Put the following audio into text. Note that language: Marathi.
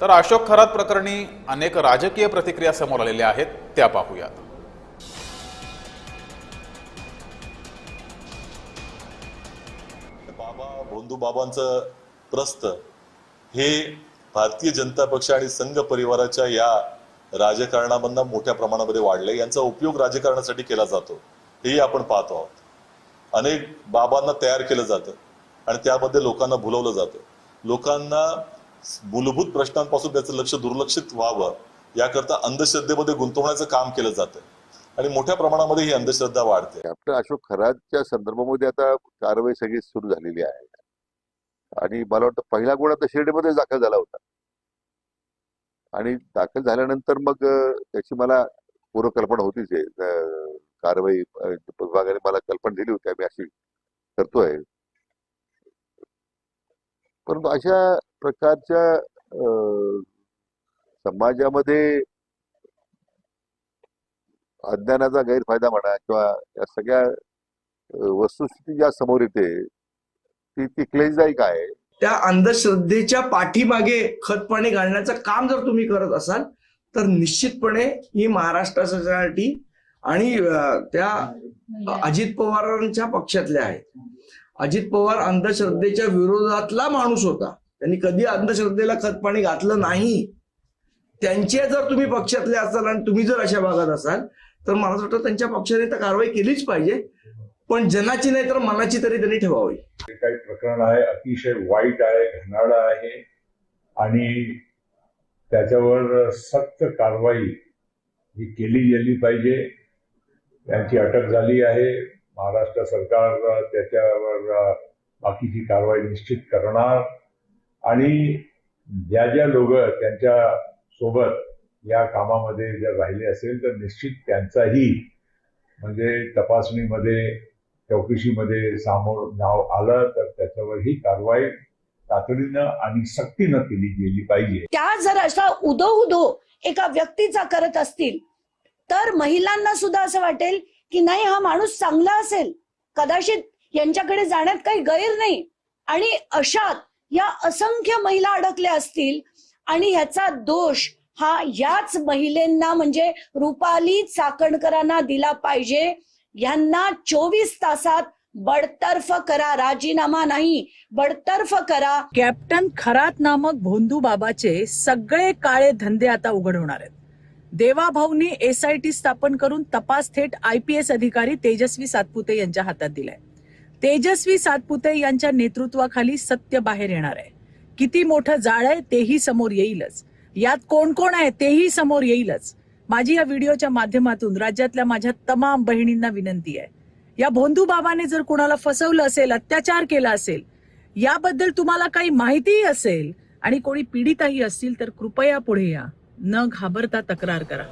तर अशोक खरात प्रकरणी अनेक राजकीय प्रतिक्रिया समोर आलेल्या आहेत, त्या पाहूयात। भोंदू बाबांचं प्रस्थ हे भारतीय जनता पक्ष आणि संघ परिवाराच्या या राजकारणामधून मोठ्या प्रमाणामध्ये वाढले। यांचा उपयोग राजकारणासाठी केला जातो हेही आपण पाहतो आहोत। अनेक बाबांना तयार केलं जातं आणि त्यामध्ये लोकांना भुलवलं जातं। लोकांना मूलभूत प्रश्नांपासून त्याचं लक्ष दुर्लक्षित व्हावं याकरता अंधश्रद्धेमध्ये गुंतवण्याचं काम केलं जातं आणि मोठ्या प्रमाणामध्ये ही अंधश्रद्धा वाढते। कॅप्टन अशोक खरातच्या संदर्भामध्ये आता कारवाई सगळी सुरू झालेली आहे आणि मला वाटतं पहिला गुन्हा तर शिर्डीमध्ये दाखल झाला होता आणि दाखल झाल्यानंतर मग त्याची मला पूर्वकल्पना होतीच आहे। कारवाई विभागाने मला कल्पना दिली होती, आम्ही अशी करतोय। परंतु अशा प्रकारच्या समाजामध्ये अज्ञानाचा गैरफायदा म्हणा किंवा या सगळ्या वस्तुस्थिती ज्या समोर येते ती क्लेशदायक आहे। त्या अंधश्रद्धेच्या पाठीमागे खतपाणी घालण्याचं काम जर तुम्ही करत असाल तर निश्चितपणे ही महाराष्ट्रासाठी आणि त्या अजित पवारांच्या पक्षातल्या आहेत। अजित पवार अंधश्रद्धेच्या विरोधातला माणूस होता, त्यांनी कधी अंधश्रद्धेला खतपाणी घातलं नाही। त्यांचे जर तुम्ही पक्षातले असाल आणि तुम्ही जर अशा भागात असाल तर मला वाटतं त्यांच्या पक्षाने तर कारवाई केलीच पाहिजे, पण जनाची नाही तर मनाची तरी त्यांनी ठेवावी। काही प्रकरण आहे, अतिशय वाईट आहे, घणाड आहे आणि त्याच्यावर सक्त कारवाई ही केली गेली पाहिजे। त्यांची अटक झाली आहे, महाराष्ट्र सरकार त्याच्यावर बाकीची कारवाई निश्चित करणार आणि ज्या ज्या लोक त्यांच्या सोबत या कामामध्ये जर राहिले असेल तर निश्चित त्यांचाही म्हणजे तपासणीमध्ये चौकशीमध्ये समोर नाव आलं तर त्याच्यावर ही कारवाई तातडीनं आणि सक्तीनं केली गेली पाहिजे। त्या जर अशा उदो एका व्यक्तीचा करत असतील तर महिलांना सुद्धा असं वाटेल की नाही, हा माणूस चांगला असेल, कदाचित यांच्याकडे जाण्यात काही गैर नाही। आणि अशात या असंख्य महिला अडकल्या असतील आणि ह्याचा दोष हा याच महिलांना म्हणजे रुपाली चाकणकरांना दिला पाहिजे। यांना 24 तासात बडतर्फ करा, राजीनामा नाही, बडतर्फ करा। कॅप्टन खरात नामक भोंदू बाबाचे सगळे काळे धंदे आता उघड होणार आहेत। देवाभाऊंनी SIT स्थापन करून तपास थेट IPS अधिकारी तेजस्वी सातपुते यांच्या हातात दिलाय। तेजस्वी सातपुते यांच्या नेतृत्वाखाली सत्य बाहेर येणार आहे। किती मोठं जाळ आहे तेही समोर येईलच, यात कोण कोण आहे तेही समोर येईलच। माझी या व्हिडिओच्या माध्यमातून राज्यातल्या माझ्या तमाम बहिणींना विनंती आहे, या भोंदू बाबाने जर कुणाला फसवलं असेल, अत्याचार केला असेल, याबद्दल तुम्हाला काही माहितीही असेल आणि कोणी पीडितही असतील तर कृपया पुढे या, न घाबरता तक्रार करा।